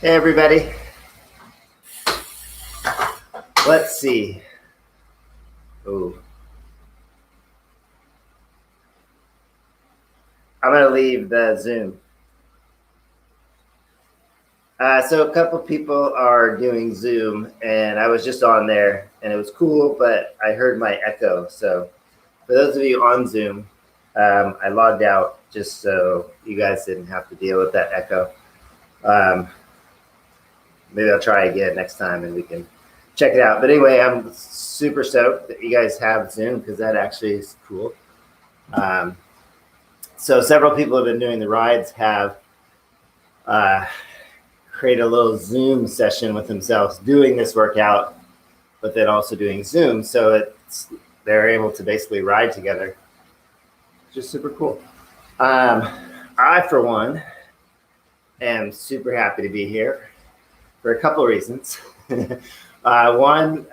Hey everybody. Let's see. Ooh. I'm going to leave the Zoom. So a couple people are doing Zoom, and I was just on there, and it was cool, but I heard my echo. So for those of you on Zoom, I logged out just so you guys didn't have to deal with that echo. Maybe I'll try again next time, and we can check it out. But anyway, I'm super stoked that you guys have Zoom because that actually is cool. So several people have been doing the rides have create a little Zoom session with themselves doing this workout, but then also doing Zoom. So they're able to basically ride together. Just super cool. I, for one, am super happy to be here for a couple of reasons. One,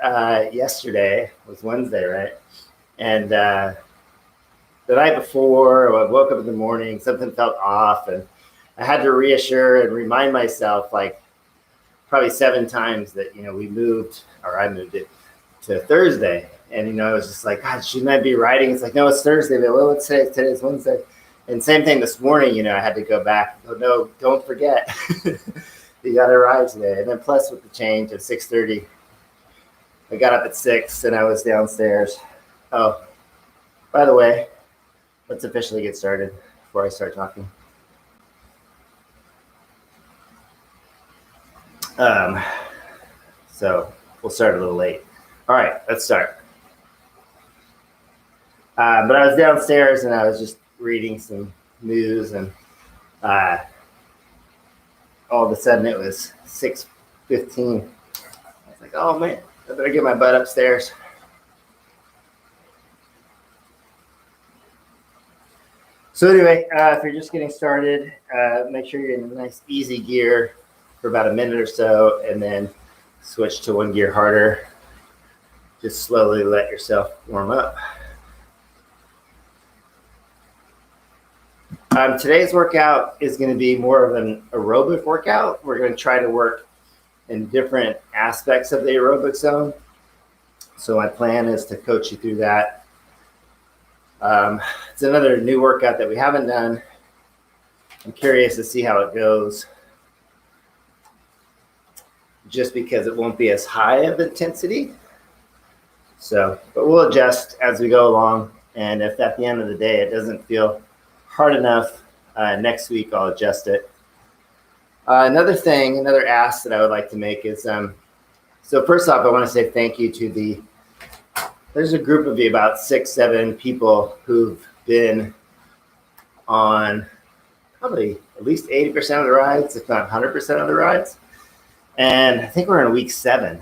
yesterday was Wednesday, right? And the night before, I woke up in the morning, something felt off, and I had to reassure and remind myself, like probably 7 times that, I moved it to Thursday. And, I was just like, God, shouldn't I be riding? It's like, no, it's Thursday. But well, let's say today's Wednesday. And same thing this morning, I had to go back. Oh, no, don't forget. You got to ride today. And then plus with the change at 6:30, I got up at 6 and I was downstairs. Oh, by the way, let's officially get started before I start talking. So we'll start a little late. All right, let's start. But I was downstairs and I was just reading some news, and all of a sudden it was 6:15. I was like, oh man, I better get my butt upstairs. So anyway, if you're just getting started, make sure you're in a nice easy gear for about a minute or so, and then switch to 1 gear harder. Just slowly let yourself warm up. Today's workout is going to be more of an aerobic workout. We're going to try to work in different aspects of the aerobic zone. So my plan is to coach you through that. It's another new workout that we haven't done. I'm curious to see how it goes, just because it won't be as high of intensity. So, but we'll adjust as we go along. And if at the end of the day it doesn't feel hard enough, next week I'll adjust it. Another ask that I would like to make is, so first off, I want to say thank you to there's a group of about 6-7 people who've been on probably at least 80% of the rides, if not 100% of the rides. And I think we're in week 7.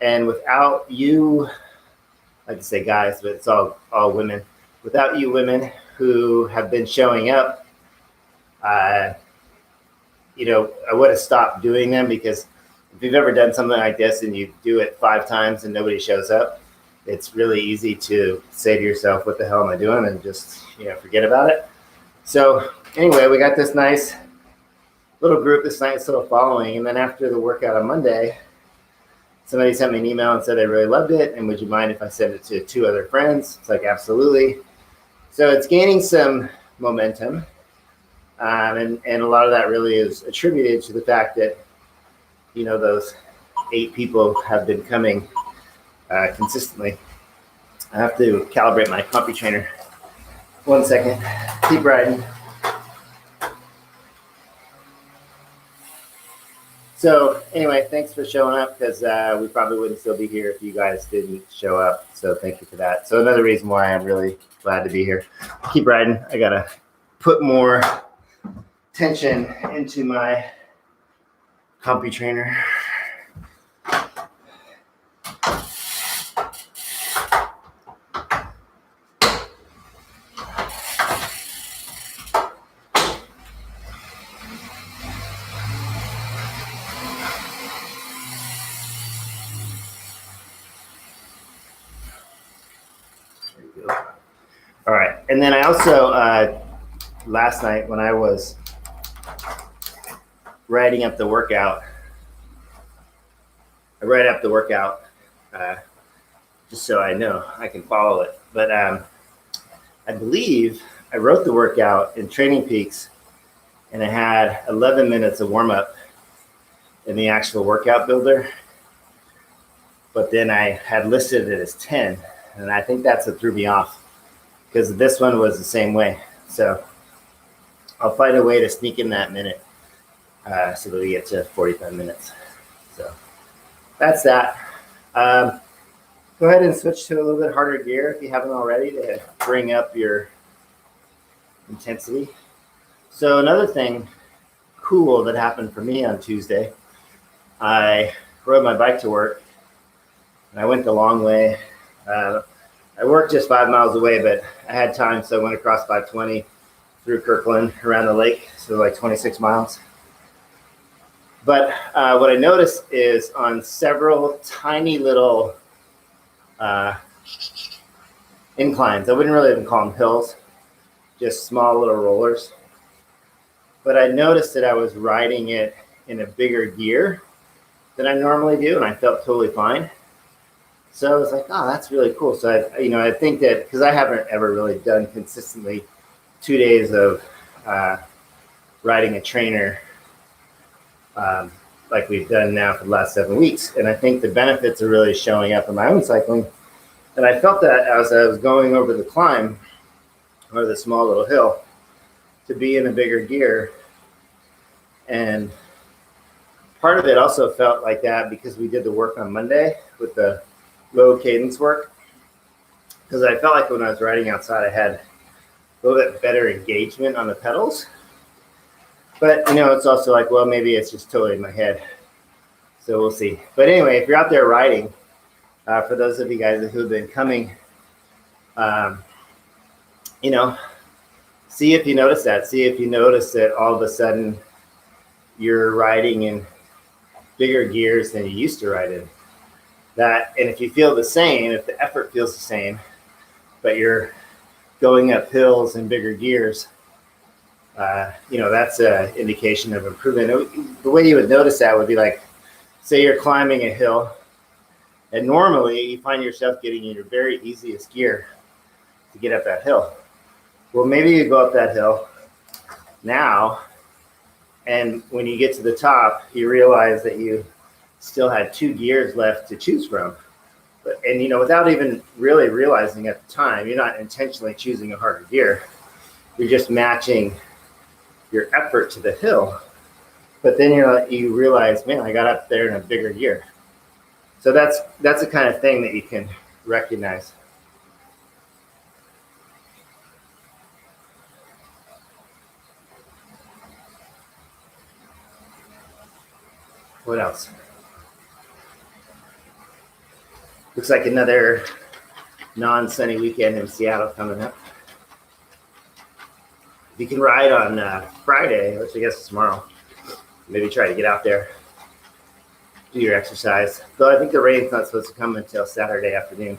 And without you, I like to say guys, but it's all women. Without you women who have been showing up, I would have stopped doing them, because if you've ever done something like this and you do it 5 times and nobody shows up, it's really easy to say to yourself, what the hell am I doing? And just, forget about it. So anyway, we got this nice little group, this nice little following. And then after the workout on Monday, somebody sent me an email and said they really loved it, and would you mind if I sent it to 2 other friends? It's like, absolutely. So it's gaining some momentum, and a lot of that really is attributed to the fact that, those 8 people have been coming consistently. I have to calibrate my CompuTrainer. 1 second. Keep riding. So anyway, thanks for showing up, because we probably wouldn't still be here if you guys didn't show up. So thank you for that. So another reason why I'm really glad to be here. Keep riding. I got to put more tension into my CompuTrainer. All right, and then I also, last night when I was writing up the workout. I write up the workout just so I know I can follow it. But I believe I wrote the workout in Training Peaks, and I had 11 minutes of warm up in the actual workout builder. But then I had listed it as 10, and I think that's what threw me off, because this one was the same way. So I'll find a way to sneak in that minute so that we get to 45 minutes. So that's that. Go ahead and switch to a little bit harder gear if you haven't already, to bring up your intensity. So another thing cool that happened for me on Tuesday, I rode my bike to work, and I went the long way. I worked just 5 miles away, but I had time, so I went across 520 through Kirkland around the lake, so like 26 miles. But what I noticed is on several tiny little inclines, I wouldn't really even call them hills, just small little rollers. But I noticed that I was riding it in a bigger gear than I normally do, and I felt totally fine. So I was like, oh, that's really cool. So I think that, because I haven't ever really done consistently 2 days of riding a trainer like we've done now for the last 7 weeks. And I think the benefits are really showing up in my own cycling. And I felt that as I was going over the climb, or the small little hill, to be in a bigger gear. And part of it also felt like that because we did the work on Monday with the low cadence work. Because I felt like when I was riding outside, I had a little bit better engagement on the pedals. But, it's also like, well, maybe it's just totally in my head. So we'll see. But anyway, if you're out there riding, for those of you guys who have been coming, see if you notice that. See if you notice that all of a sudden you're riding in bigger gears than you used to ride in. And if you feel the same, if the effort feels the same, but you're going up hills in bigger gears, that's an indication of improvement. The way you would notice that would be like, say you're climbing a hill, and normally you find yourself getting in your very easiest gear to get up that hill. Well, maybe you go up that hill now, and when you get to the top, you realize that you still had 2 gears left to choose from. And without even really realizing at the time, you're not intentionally choosing a harder gear. You're just matching your effort to the hill. But then you realize, man, I got up there in a bigger gear. So that's the kind of thing that you can recognize. What else? Looks like another non-sunny weekend in Seattle coming up. If you can ride on Friday, which I guess is tomorrow, maybe try to get out there, do your exercise. Though I think the rain's not supposed to come until Saturday afternoon.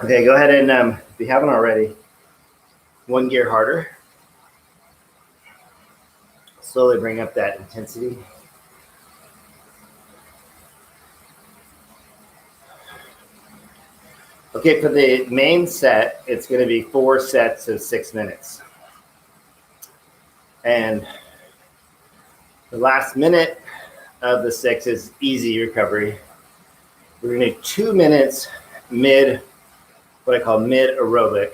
Okay, go ahead and, if you haven't already, 1 gear harder. Slowly bring up that intensity. Okay, for the main set, it's going to be 4 sets of 6 minutes. And the last minute of the 6 is easy recovery. We're going to do 2 minutes what I call mid aerobic,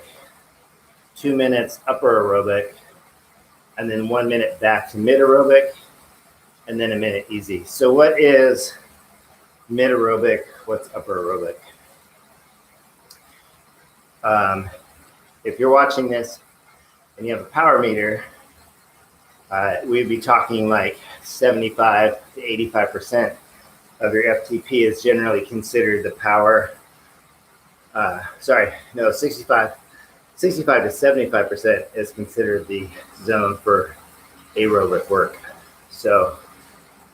2 minutes upper aerobic, and then 1 minute back to mid aerobic, and then a minute easy. So what is mid aerobic? What's upper aerobic? If you're watching this and you have a power meter, we'd be talking like 75 to 85% of your FTP is generally considered the power. 65 to 75% is considered the zone for aerobic work. So,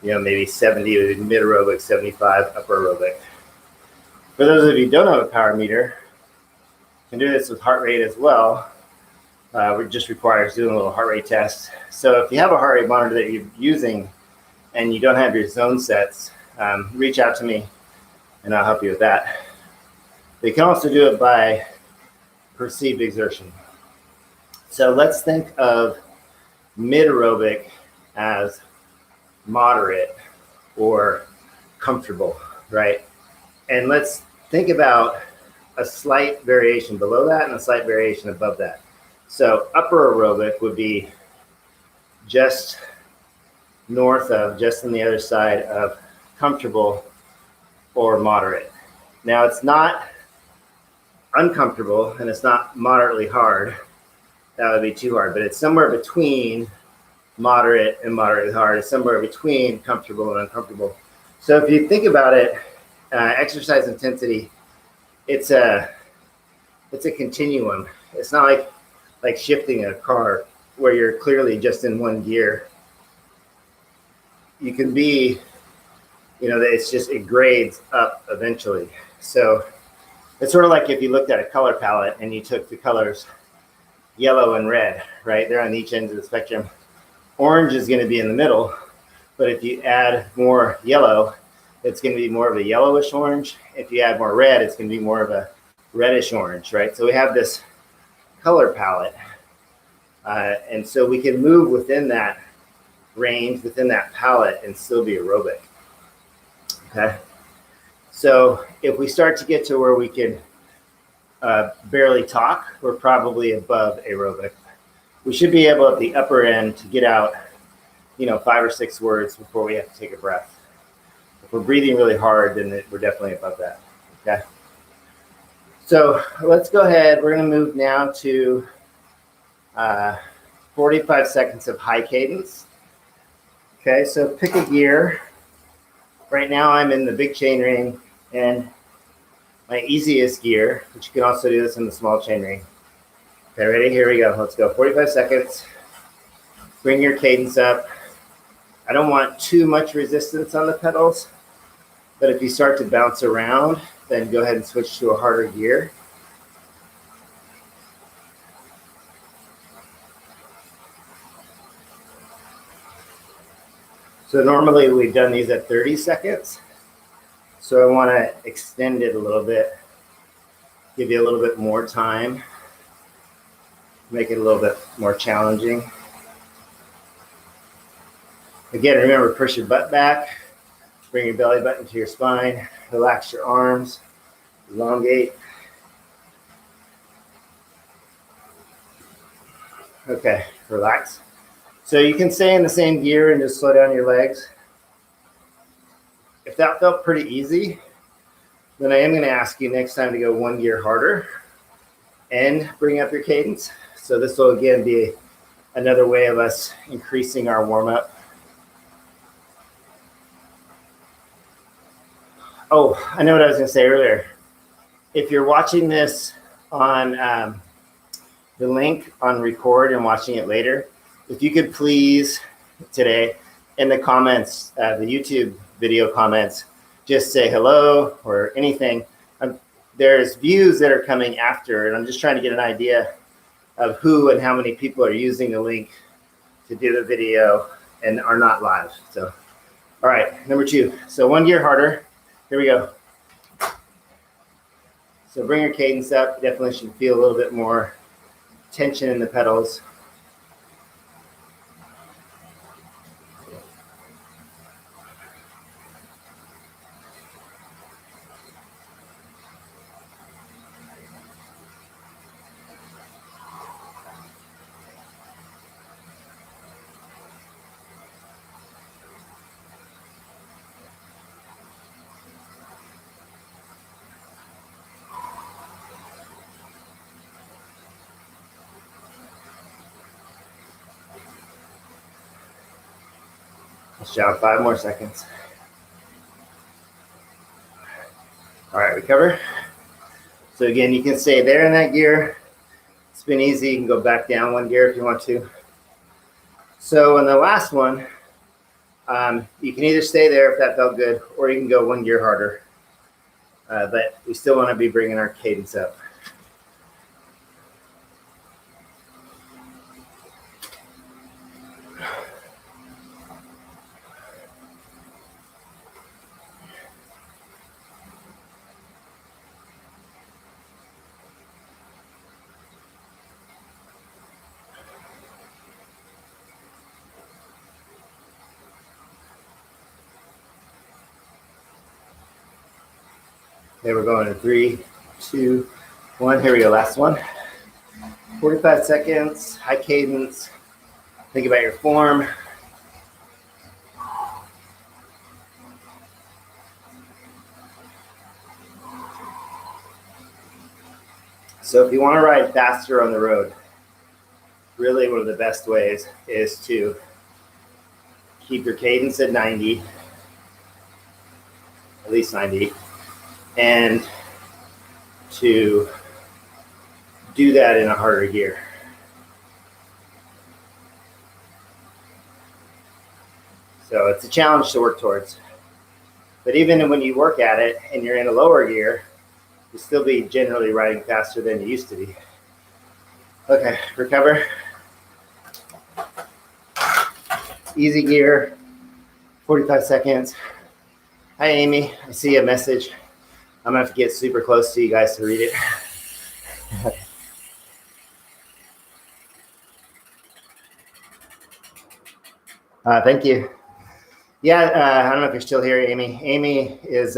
maybe 70 would be mid aerobic, 75 upper aerobic. For those of you who don't have a power meter, you can do this with heart rate as well. It just requires doing a little heart rate test. So if you have a heart rate monitor that you're using and you don't have your zone sets, reach out to me and I'll help you with that. But you can also do it by perceived exertion. So let's think of mid aerobic as moderate or comfortable, right? And let's think about a slight variation below that and a slight variation above that. So upper aerobic would be just north of, just on the other side of comfortable or moderate. Now it's not uncomfortable and it's not moderately hard. That would be too hard, but it's somewhere between moderate and moderately hard. It's somewhere between comfortable and uncomfortable. So if you think about it, exercise intensity, it's a continuum. It's not like shifting a car where you're clearly just in one gear. You can be, it grades up eventually. So it's sort of like if you looked at a color palette and you took the colors yellow and red, right? They're on each end of the spectrum. Orange is going to be in the middle, but if you add more yellow, it's going to be more of a yellowish orange. If you add more red, it's going to be more of a reddish orange, right? So we have this color palette, and so we can move within that range, within that palette, and still be aerobic. Okay, so if we start to get to where we can barely talk, we're probably above aerobic. We should be able at the upper end to get out, 5 or 6 words before we have to take a breath. If we're breathing really hard, then we're definitely above that. Okay. So let's go ahead. We're going to move now to 45 seconds of high cadence. Okay, so pick a gear. Right now I'm in the big chain ring and my easiest gear, but you can also do this in the small chain ring. Okay, ready? Here we go. Let's go. 45 seconds. Bring your cadence up. I don't want too much resistance on the pedals, but if you start to bounce around, then go ahead and switch to a harder gear. So normally we've done these at 30 seconds. So I want to extend it a little bit, give you a little bit more time, make it a little bit more challenging. Again, remember, push your butt back, bring your belly button to your spine, relax your arms, elongate. Okay, relax. So you can stay in the same gear and just slow down your legs. If that felt pretty easy, then I am going to ask you next time to go 1 gear harder and bring up your cadence. So this will again be another way of us increasing our warm-up. Oh, I know what I was going to say earlier. If you're watching this on the link on record and watching it later, if you could please today in the comments, the YouTube video comments, just say hello or anything. There's views that are coming after, and I'm just trying to get an idea of who and how many people are using the link to do the video and are not live. So, all right, number 2. So 1 gear harder. Here we go. So bring your cadence up. Definitely should feel a little bit more tension in the pedals. Let's jump 5 more seconds. All right, recover. So again, you can stay there in that gear. It's been easy. You can go back down 1 gear if you want to. So in the last one, you can either stay there if that felt good, or you can go 1 gear harder. but we still want to be bringing our cadence up. Okay, we're going in 3, 2, 1. Here we go. Last one. 45 seconds, high cadence. Think about your form. So if you want to ride faster on the road, really one of the best ways is to keep your cadence at 90, at least 90, and to do that in a harder gear. So it's a challenge to work towards. But even when you work at it and you're in a lower gear, you'll still be generally riding faster than you used to be. Okay, recover. Easy gear, 45 seconds. Hi, Amy. I see a message. I'm gonna have to get super close to you guys to read it. Thank you. Yeah, I don't know if you're still here, Amy. Amy is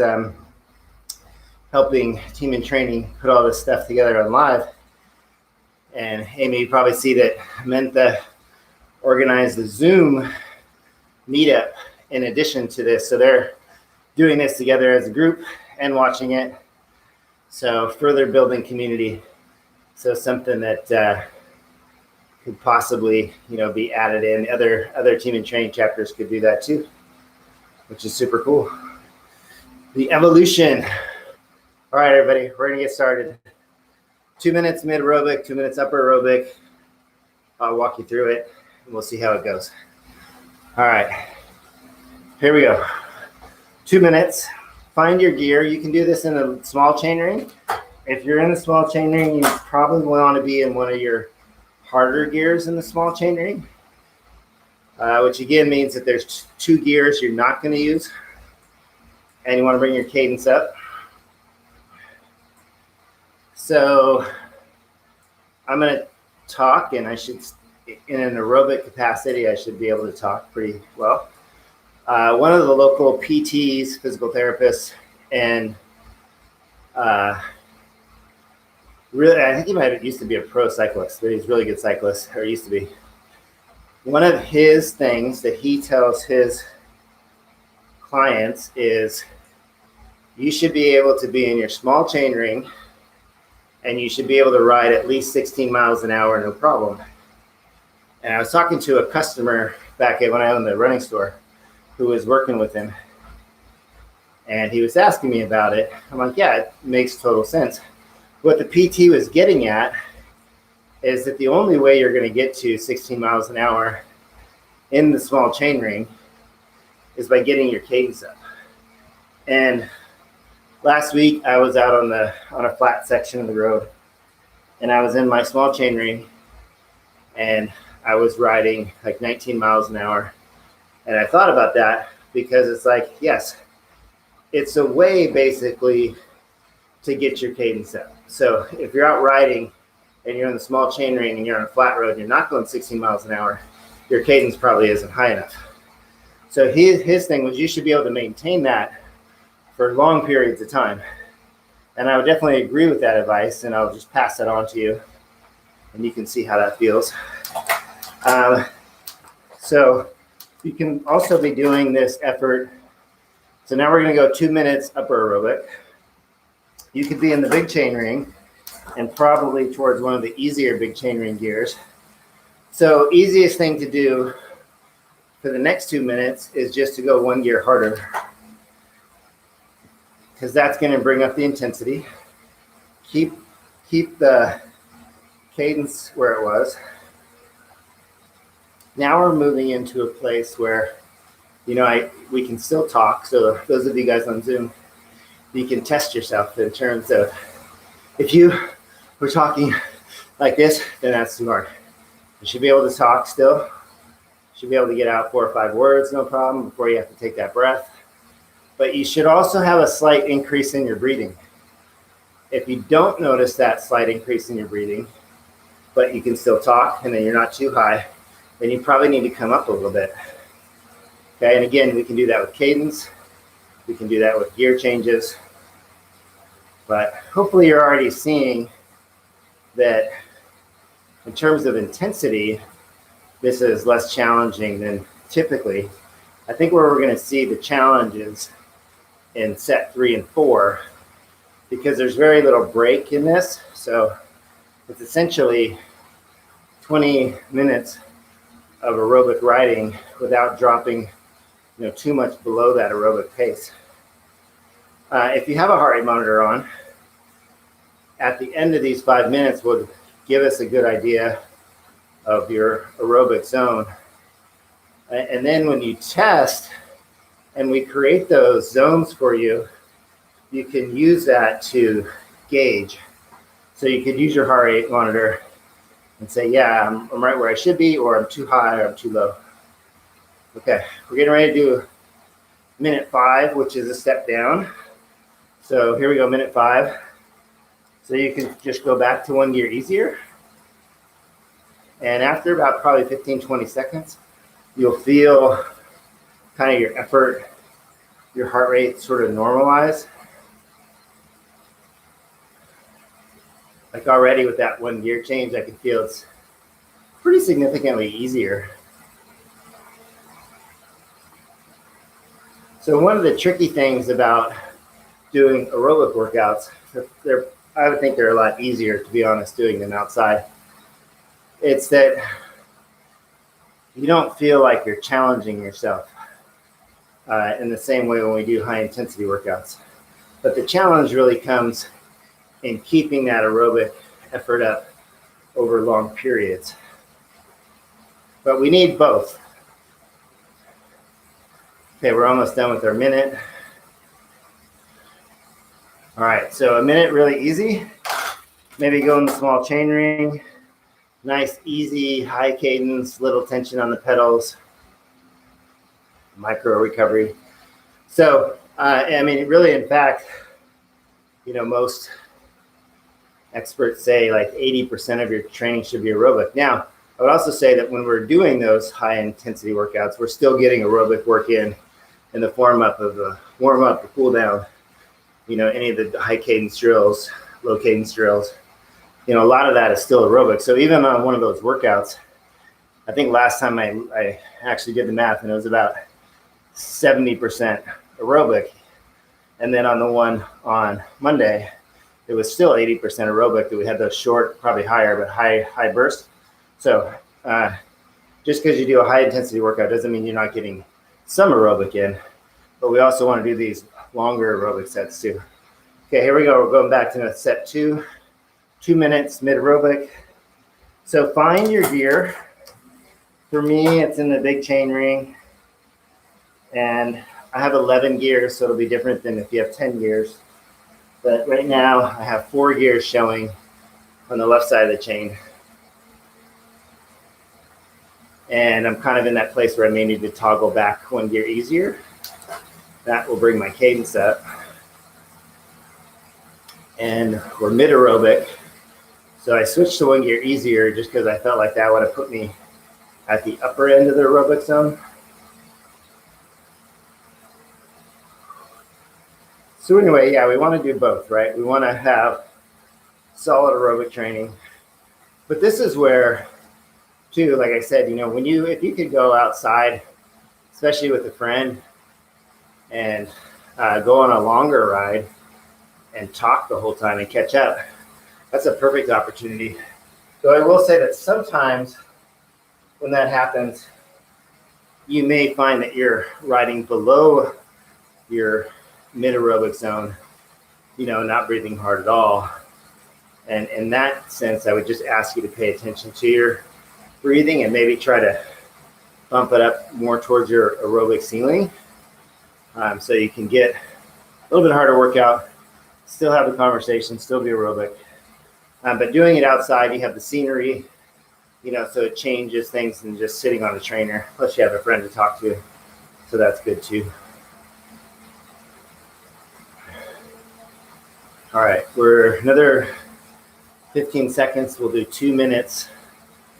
helping Team in Training put all this stuff together on live. And Amy, you probably see that Mentha organized the Zoom meetup in addition to this. So they're doing this together as a group and watching it. So further building community. So something that could possibly, be added in. Other Team in Training chapters could do that too, which is super cool. The evolution. All right, everybody, we're gonna get started. 2 minutes mid aerobic, 2 minutes upper aerobic. I'll walk you through it and we'll see how it goes. All right, here we go. 2 minutes, find your gear. You can do this in a small chain ring. If you're in the small chain ring, you probably want to be in one of your harder gears in the small chain ring, which again means that there's 2 gears you're not going to use, and you want to bring your cadence up. So I'm going to talk, and in an aerobic capacity, I should be able to talk pretty well. One of the local PTs, physical therapists, and really, I think he might have used to be a pro cyclist, but he's a really good cyclist, or used to be. One of his things that he tells his clients is you should be able to be in your small chain ring and you should be able to ride at least 16 miles an hour, no problem. And I was talking to a customer back when I owned the running store who was working with him. And he was asking me about it. I'm like, yeah, it makes total sense. What the PT was getting at is that the only way you're going to get to 16 miles an hour in the small chain ring is by getting your cadence up. And last week I was out on a flat section of the road, and I was in my small chain ring, and I was riding like 19 miles an hour. And I thought about that because it's like, yes, it's a way basically to get your cadence up. So if you're out riding and you're in the small chain ring and you're on a flat road and you're not going 16 miles an hour, your cadence probably isn't high enough. So his thing was you should be able to maintain that for long periods of time. And I would definitely agree with that advice, and I'll just pass that on to you and you can see how that feels. So you can also be doing this effort. So now we're going to go 2 minutes upper aerobic. You could be in the big chain ring and probably towards one of the easier big chain ring gears. So easiest thing to do for the next 2 minutes is just to go 1 gear harder, because that's going to bring up the intensity. Keep the cadence where it was. Now we're moving into a place where, we can still talk. So those of you guys on Zoom, you can test yourself in terms of, if you were talking like this, then that's too hard. You should be able to talk still. You should be able to get out 4 or 5 words, no problem, before you have to take that breath. But you should also have a slight increase in your breathing. If you don't notice that slight increase in your breathing, but you can still talk and then you're not too high, then you probably need to come up a little bit. Okay, and again, we can do that with cadence. We can do that with gear changes. But hopefully you're already seeing that in terms of intensity, this is less challenging than typically. I think where we're going to see the challenges in set 3 and 4, because there's very little break in this. So it's essentially 20 minutes of aerobic riding without dropping too much below that aerobic pace. If you have a heart rate monitor on, at the end of these 5 minutes would give us a good idea of your aerobic zone. And then when you test and we create those zones for you, you can use that to gauge. So you could use your heart rate monitor and say, yeah, I'm right where I should be, or I'm too high, or I'm too low. Okay, we're getting ready to do minute 5, which is a step down. So here we go, minute 5. So you can just go back to 1 gear easier. And after about probably 15, 20 seconds, you'll feel kind of your effort, your heart rate sort of normalize. Like already with that 1 gear change, I can feel it's pretty significantly easier. So one of the tricky things about doing aerobic workouts, I would think they're a lot easier, to be honest, doing them outside. It's that you don't feel like you're challenging yourself in the same way when we do high intensity workouts. But the challenge really comes in keeping that aerobic effort up over long periods. But we need both. Okay, we're almost done with our minute. All right, so a minute really easy. Maybe go in the small chain ring. Nice, easy, high cadence, little tension on the pedals. Micro recovery. So, I mean, really, in fact, most experts say like 80% of your training should be aerobic. Now, I would also say that when we're doing those high intensity workouts, we're still getting aerobic work in the form up of the warm up, the cool down, any of the high cadence drills, low cadence drills. A lot of that is still aerobic. So even on one of those workouts, I think last time I actually did the math, and it was about 70% aerobic. And then on the one on Monday, it was still 80% aerobic. That we had those short, probably higher, but high bursts. So just because you do a high intensity workout doesn't mean you're not getting some aerobic in. But we also want to do these longer aerobic sets too. Okay, here we go. We're going back to set 2. 2 minutes mid aerobic. So find your gear. For me, it's in the big chain ring. And I have 11 gears, so it'll be different than if you have 10 gears. But right now, I have 4 gears showing on the left side of the chain. And I'm kind of in that place where I may need to toggle back 1 gear easier. That will bring my cadence up. And we're mid aerobic. So I switched to 1 gear easier just because I felt like that would have put me at the upper end of the aerobic zone. So anyway, yeah, we want to do both, right? We want to have solid aerobic training. But this is where, too, like I said, if you could go outside, especially with a friend, and go on a longer ride and talk the whole time and catch up, that's a perfect opportunity. So I will say that sometimes when that happens, you may find that you're riding below your mid aerobic zone, not breathing hard at all. And in that sense, I would just ask you to pay attention to your breathing and maybe try to bump it up more towards your aerobic ceiling, so you can get little bit harder workout, still have the conversation, still be aerobic. But doing it outside, you have the scenery, so it changes things than just sitting on a trainer. Plus you have a friend to talk to, so that's good too. All right, we're another 15 seconds. We'll do 2 minutes,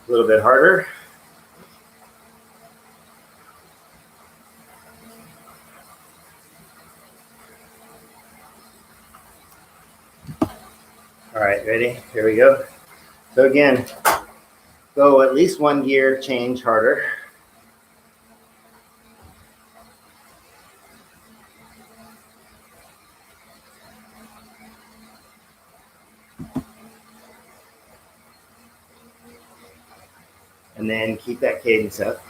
a little bit harder. All right, ready? Here we go. So again, go at least 1 gear, change harder. And then keep that cadence up.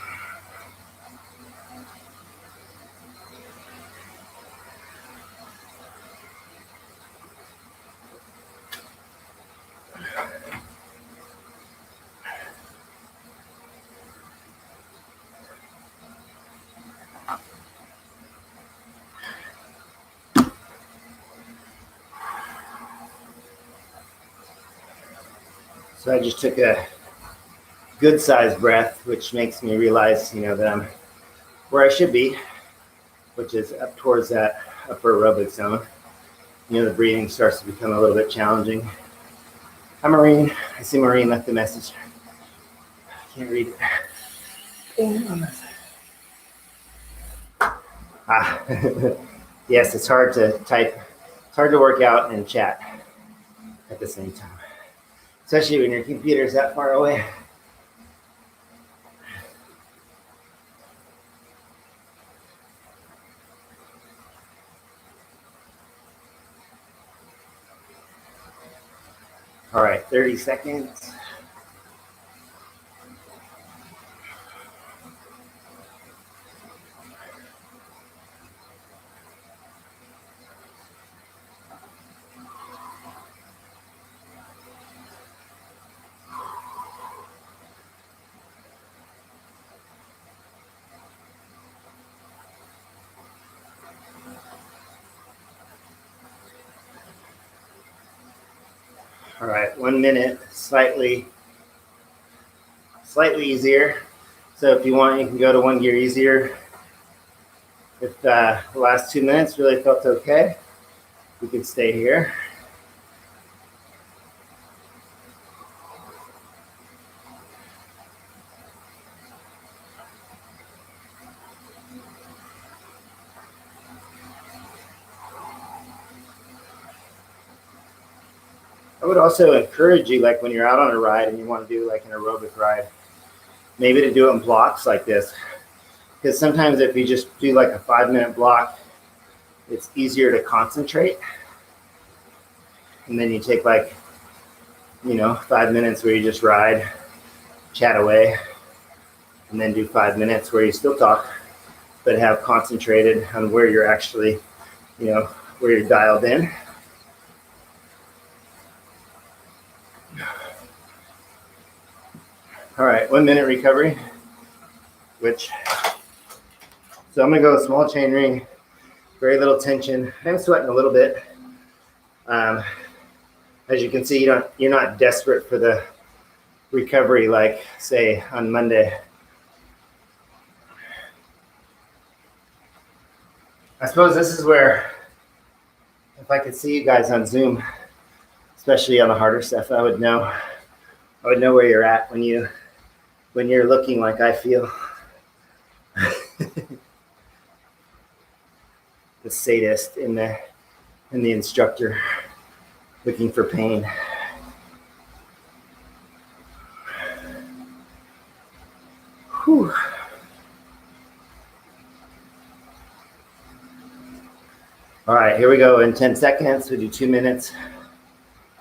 So I just took a good sized breath, which makes me realize, that I'm where I should be, which is up towards that upper aerobic zone. The breathing starts to become a little bit challenging. Hi, Maureen. I see Maureen left the message. I can't read it. Yes, it's hard to type. It's hard to work out and chat at the same time, especially when your computer's that far away. All right, 30 seconds. All right, 1 minute, slightly easier. So if you want, you can go to 1 gear easier. If the last 2 minutes really felt okay, you can stay here. I would also encourage you, like when you're out on a ride and you want to do like an aerobic ride, maybe to do it in blocks like this. Because sometimes if you just do like a 5-minute block, it's easier to concentrate. And then you take like, 5 minutes where you just ride, chat away, and then do 5 minutes where you still talk, but have concentrated on where you're actually, where you're dialed in. All right, 1 minute recovery, so I'm gonna go small chain ring, very little tension. I'm sweating a little bit. As you can see, you're not desperate for the recovery like, say, on Monday. I suppose this is where, if I could see you guys on Zoom, especially on the harder stuff, I would know where you're at when you're looking like I feel. The sadist in the instructor looking for pain. Whew. All right, here we go. In 10 seconds, we do 2 minutes.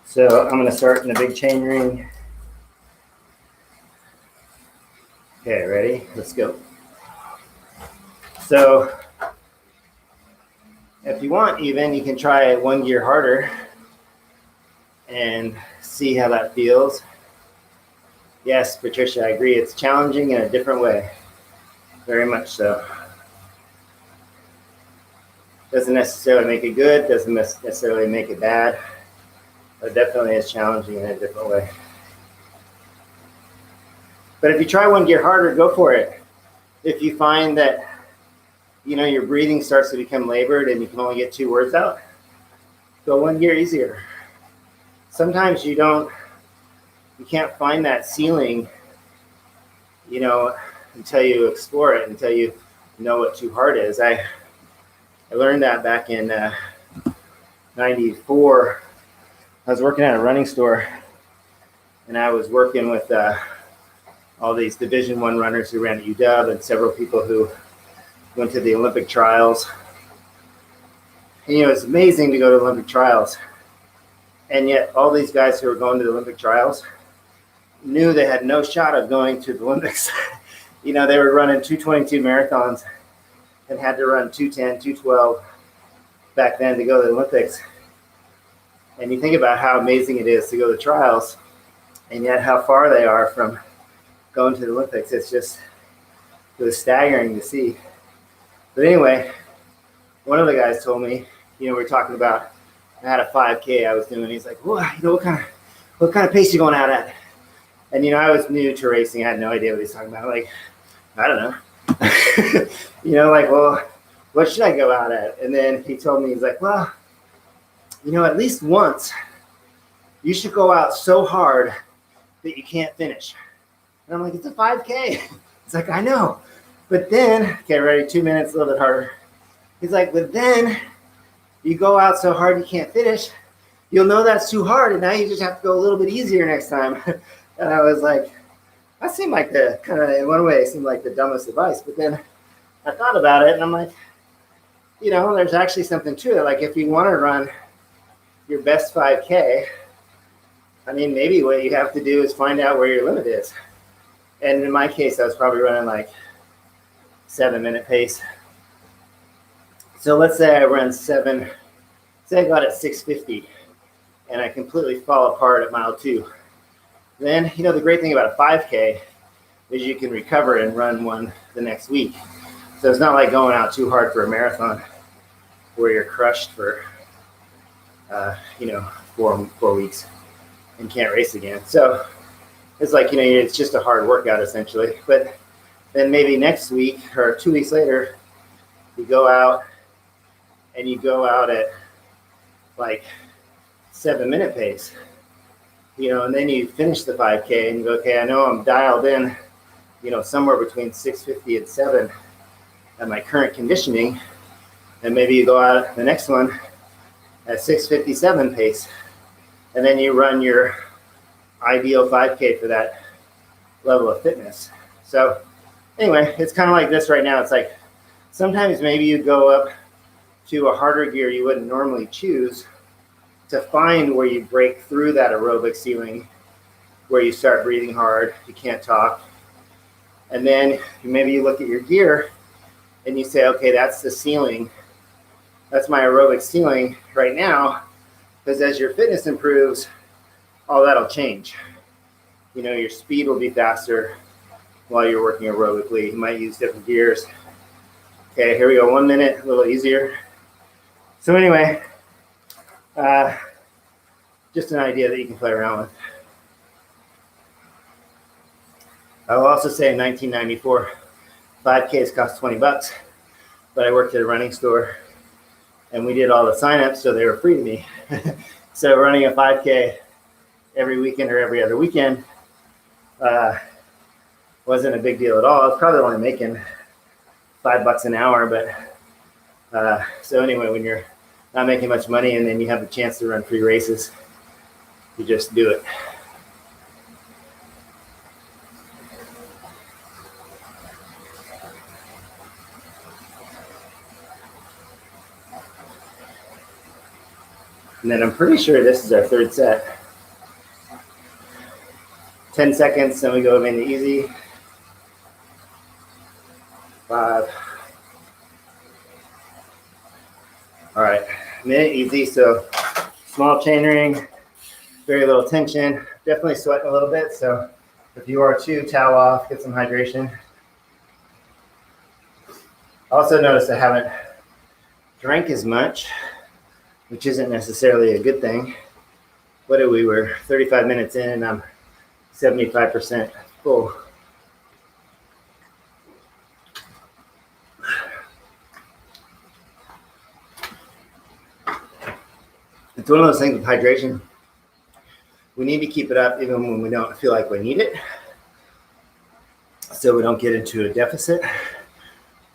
So I'm going to start in a big chain ring. Okay, ready? Let's go. So if you want even, you can try it 1 gear harder and see how that feels. Yes, Patricia, I agree. It's challenging in a different way. Very much so. Doesn't necessarily make it good, doesn't necessarily make it bad, but definitely is challenging in a different way. But if you try one gear harder, go for it. If you find that, you know, your breathing starts to become labored and you can only get 2 words out, go one gear easier. Sometimes you can't find that ceiling, you know, until you explore it, until you know what too hard is. I learned that back in 94. I was working at a running store, and I was working with all these Division I runners who ran at UW and several people who went to the Olympic trials. And, you know, it's amazing to go to Olympic trials. And yet all these guys who were going to the Olympic trials knew they had no shot of going to the Olympics. You know, they were running 2:22 marathons and had to run 2:10, 2:12 back then to go to the Olympics. And you think about how amazing it is to go to trials, and yet how far they are from going to the Olympics. It was staggering to see. But anyway, one of the guys told me, you know, we were talking about, I had a 5K I was doing. He's like, well, you know, what kind of pace you going out at? And, you know, I was new to racing. I had no idea what he's talking about. Like, I don't know. You know, like, well, what should I go out at? And then he told me, he's like, well, you know, at least once you should go out so hard that you can't finish. And I'm like, it's a 5K. It's like, I know. But then, okay, ready, 2 minutes, a little bit harder. He's like, but then you go out so hard you can't finish, you'll know that's too hard, and now you just have to go a little bit easier next time. And I was like, that seemed like the kind of, in one way, it seemed like the dumbest advice. But then I thought about it, and I'm like, you know, there's actually something to it. Like, if you want to run your best 5K, I mean, maybe what you have to do is find out where your limit is. And in my case, I was probably running like 7-minute pace. So let's say I run say I got at 6:50 and I completely fall apart at mile 2. Then, you know, the great thing about a 5K is you can recover and run one the next week. So it's not like going out too hard for a marathon where you're crushed for, you know, 4 weeks and can't race again. So it's like, you know, it's just a hard workout essentially. But then maybe next week or 2 weeks later, you go out and you go out at like 7-minute pace, you know, and then you finish the 5K and you go, okay, I know I'm dialed in, you know, somewhere between 6:50 and 7 at my current conditioning. And maybe you go out the next one at 6:57 pace, and then you run your ideal 5K for that level of fitness. So anyway, it's kind of like this right now. It's like sometimes maybe you go up to a harder gear you wouldn't normally choose to find where you break through that aerobic ceiling, where you start breathing hard, you can't talk. And then maybe you look at your gear and you say, okay, that's the ceiling. That's my aerobic ceiling right now, because as your fitness improves, all that'll change. You know, your speed will be faster while you're working aerobically. You might use different gears. Okay, here we go, 1 minute, a little easier. So anyway, just an idea that you can play around with. I will also say in 1994, 5Ks cost $20, but I worked at a running store and we did all the signups, so they were free to me. So running a 5K every weekend or every other weekend wasn't a big deal at all. I was probably only making $5 an hour, but so anyway, when you're not making much money and then you have the chance to run free races, you just do it. And then I'm pretty sure this is our third set. 10 seconds, then we go into easy. 5. All right, minute easy, so small chain ring, very little tension, definitely sweating a little bit, so if you are too, towel off, get some hydration. Also notice I haven't drank as much, which isn't necessarily a good thing. But we were 35 minutes in and I'm 75% full. It's one of those things with hydration. We need to keep it up even when we don't feel like we need it, so we don't get into a deficit.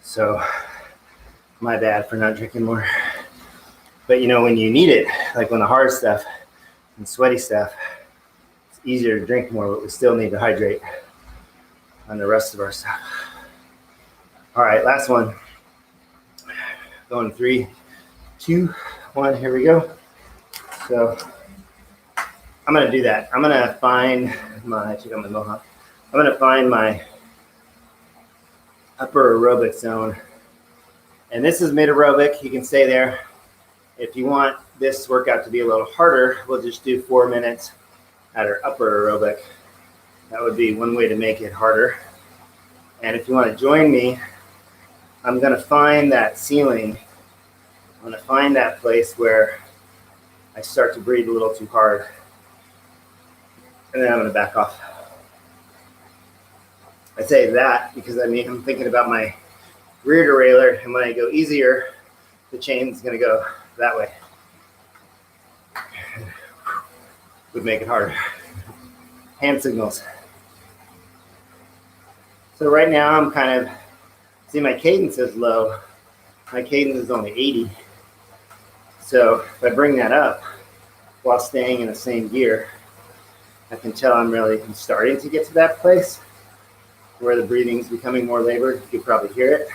So my bad for not drinking more. But you know, when you need it, like when the hard stuff and sweaty stuff, it's easier to drink more, but we still need to hydrate on the rest of our stuff. All right, last one. Going 3, 2, 1, here we go. So I'm gonna do that. I'm gonna find my, check out my mohawk. I'm gonna find my upper aerobic zone. And this is mid aerobic, you can stay there. If you want this workout to be a little harder, we'll just do 4 minutes at our upper aerobic. That would be one way to make it harder. And if you want to join me, I'm going to find that ceiling. I'm going to find that place where I start to breathe a little too hard. And then I'm going to back off. I say that because I'm thinking about my rear derailleur, and when I go easier, the chain's going to go that way. Would make it harder. Hand signals. So right now I'm kind of, see, my cadence is low. My cadence is only 80. So if I bring that up while staying in the same gear, I can tell I'm starting to get to that place where the breathing is becoming more labored. You could probably hear it.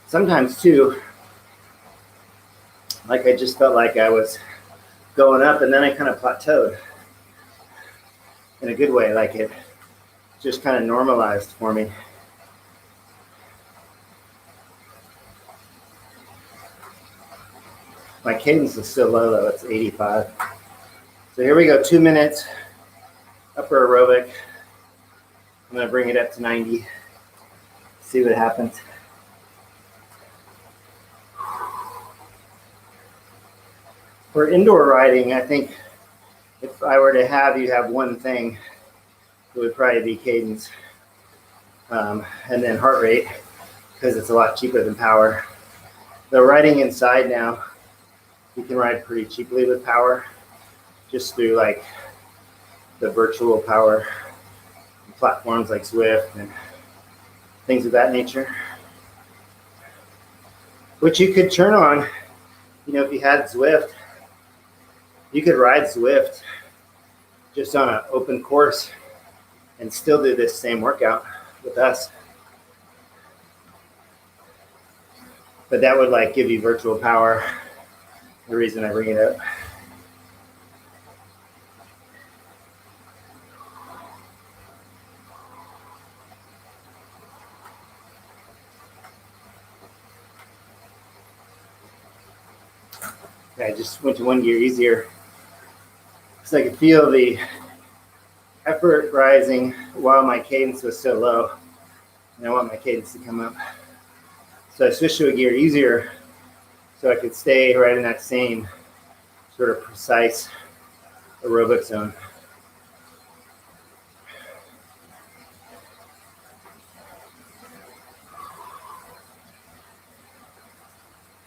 Sometimes too, like I just felt like I was going up and then I kind of plateaued in a good way, like it just kind of normalized for me. My cadence is still low though, it's 85. So here we go, 2 minutes, upper aerobic. I'm gonna bring it up to 90, see what happens. For indoor riding, I think if I were to have you have one thing, it would probably be cadence and then heart rate, because it's a lot cheaper than power. Though riding inside now, you can ride pretty cheaply with power, just through like the virtual power platforms like Zwift and things of that nature, which you could turn on. You know, if you had Zwift, you could ride Zwift just on an open course and still do this same workout with us. But that would like give you virtual power, the reason I bring it up. I just went to one gear easier, so I could feel the effort rising while my cadence was so low, and I want my cadence to come up. So I switched to a gear easier so I could stay right in that same sort of precise aerobic zone.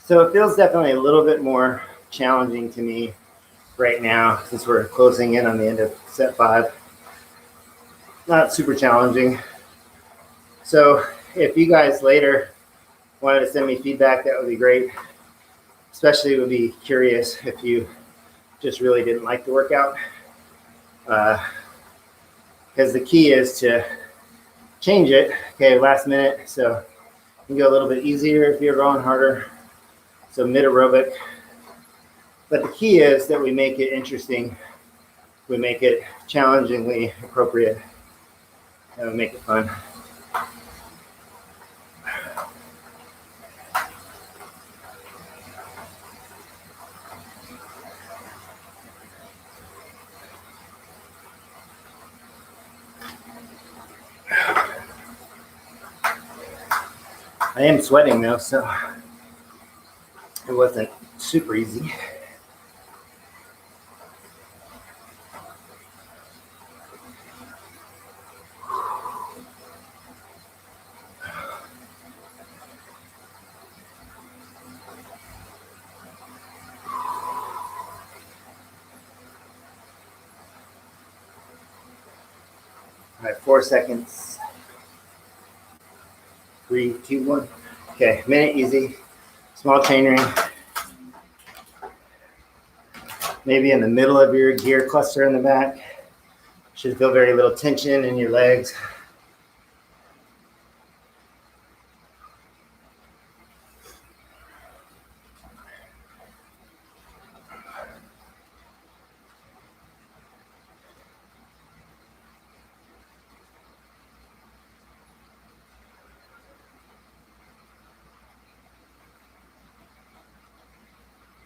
So it feels definitely a little bit more challenging to me right now since we're closing in on the end of set 5. Not super challenging. So if you guys later wanted to send me feedback, that would be great. Especially would be curious if you just really didn't like the workout. Because the key is to change it. Okay, last minute. So you can go a little bit easier if you're going harder. So mid aerobic. But the key is that we make it interesting We make it challengingly appropriate, and we make it fun. I am sweating though, so it wasn't super easy. All right, 4 seconds. 3, 2, 1. Okay, minute easy. Small chain ring. Maybe in the middle of your gear cluster in the back. Should feel very little tension in your legs.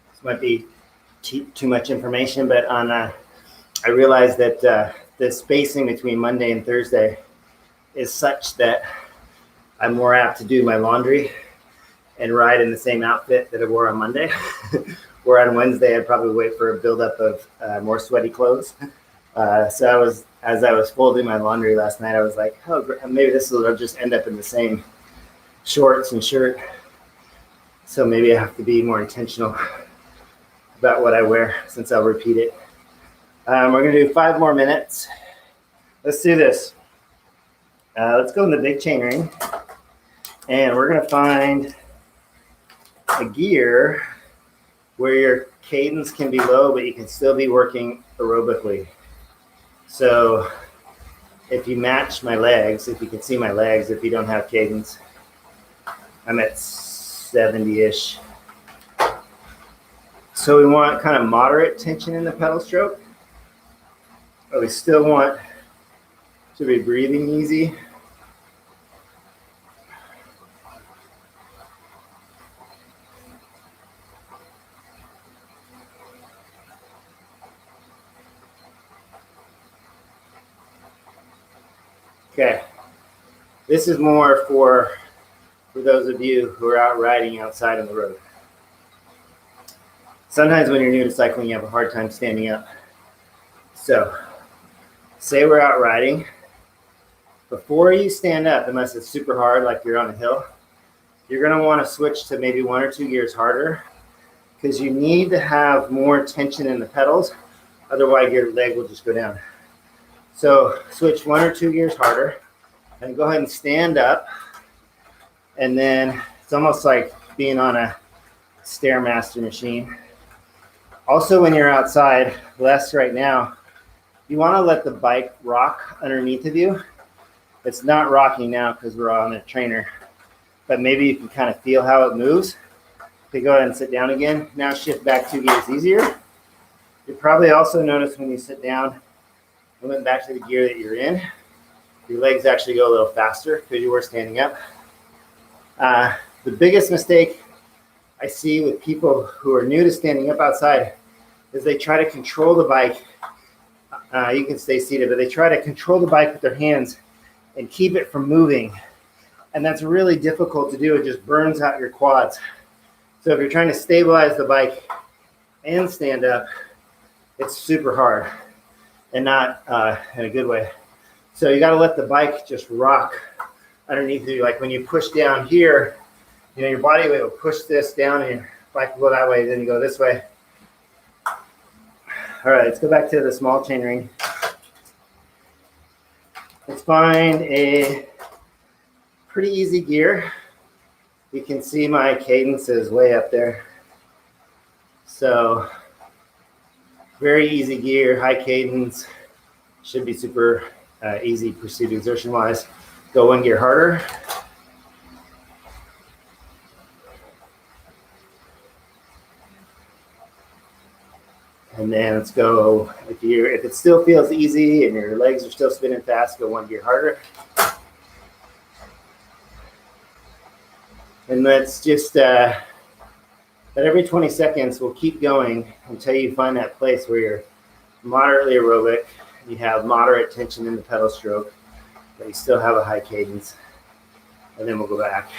This might be too much information, but I realized that the spacing between Monday and Thursday is such that I'm more apt to do my laundry and ride in the same outfit that I wore on Monday. Where on Wednesday, I'd probably wait for a buildup of more sweaty clothes. So as I was folding my laundry last night, I was like, oh, maybe this will just end up in the same shorts and shirt. So maybe I have to be more intentional about what I wear, since I'll repeat it. We're gonna do 5 more minutes. Let's do this. Let's go in the big chain ring, and we're gonna find a gear where your cadence can be low, but you can still be working aerobically. So if you match my legs, if you can see my legs, if you don't have cadence, I'm at 70-ish. So we want kind of moderate tension in the pedal stroke, but we still want to be breathing easy. Okay, this is more for those of you who are out riding outside on the road. Sometimes when you're new to cycling, you have a hard time standing up. So, say we're out riding. Before you stand up, unless it's super hard, like you're on a hill, you're gonna wanna switch to maybe 1 or 2 gears harder, because you need to have more tension in the pedals. Otherwise, your leg will just go down. So switch 1 or 2 gears harder, and go ahead and stand up. And then it's almost like being on a Stairmaster machine. Also, when you're outside, less right now, you want to let the bike rock underneath of you. It's not rocking now because we're on a trainer, but maybe you can kind of feel how it moves. Okay, go ahead and sit down again. Now shift back 2 gears easier. You probably also notice when you sit down and went back to the gear that you're in, your legs actually go a little faster because you were standing up. The biggest mistake I see with people who are new to standing up outside is they try to control the bike. You can stay seated, but they try to control the bike with their hands and keep it from moving. And that's really difficult to do. It just burns out your quads. So if you're trying to stabilize the bike and stand up, it's super hard and not in a good way. So you got to let the bike just rock underneath you. Like when you push down here, you know, your body weight will push this down and your bike will go that way, then you go this way. All right, let's go back to the small chain ring. Let's find a pretty easy gear. You can see my cadence is way up there. So very easy gear, high cadence, should be super easy pursuit exertion wise. Go 1 gear harder. And then let's go, if it still feels easy and your legs are still spinning fast, go 1 gear harder. And let's just, at every 20 seconds, we'll keep going until you find that place where you're moderately aerobic, you have moderate tension in the pedal stroke, but you still have a high cadence. And then we'll go back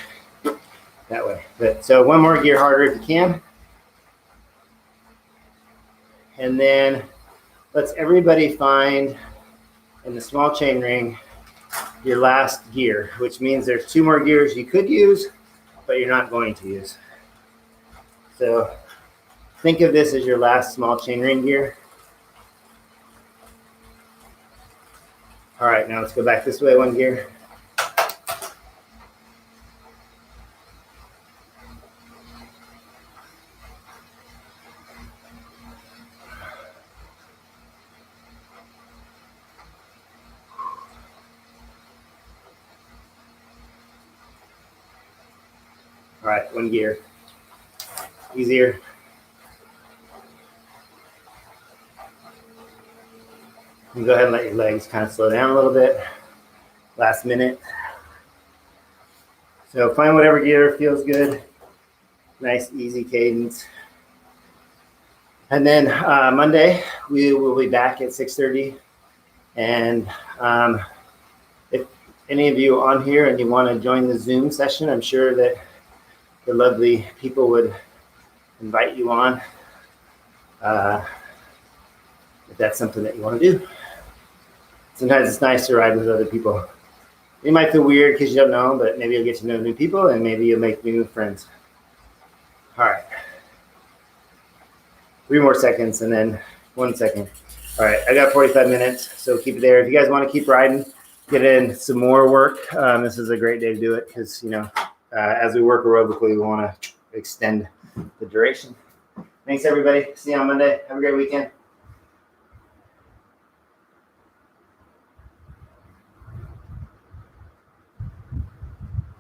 that way. But so 1 more gear harder if you can. And then let's everybody find in the small chain ring your last gear, which means there's 2 more gears you could use, but you're not going to use. So think of this as your last small chain ring gear. All right, now let's go back this way 1 gear. All right, 1 gear. Easier. And go ahead and let your legs kind of slow down a little bit. Last minute. So find whatever gear feels good. Nice, easy cadence. And then Monday, we will be back at 6:30. And if any of you are on here and you want to join the Zoom session, I'm sure that the lovely people would invite you on if that's something that you want to do. Sometimes it's nice to ride with other people. You might feel weird because you don't know, but maybe you'll get to know new people and maybe you'll make new friends. All right. 3 more seconds and then 1 second. All right, I got 45 minutes, so keep it there. If you guys want to keep riding, get in some more work. This is a great day to do it because, you know, as we work aerobically, we want to extend the duration. Thanks, everybody. See you on Monday. Have a great weekend.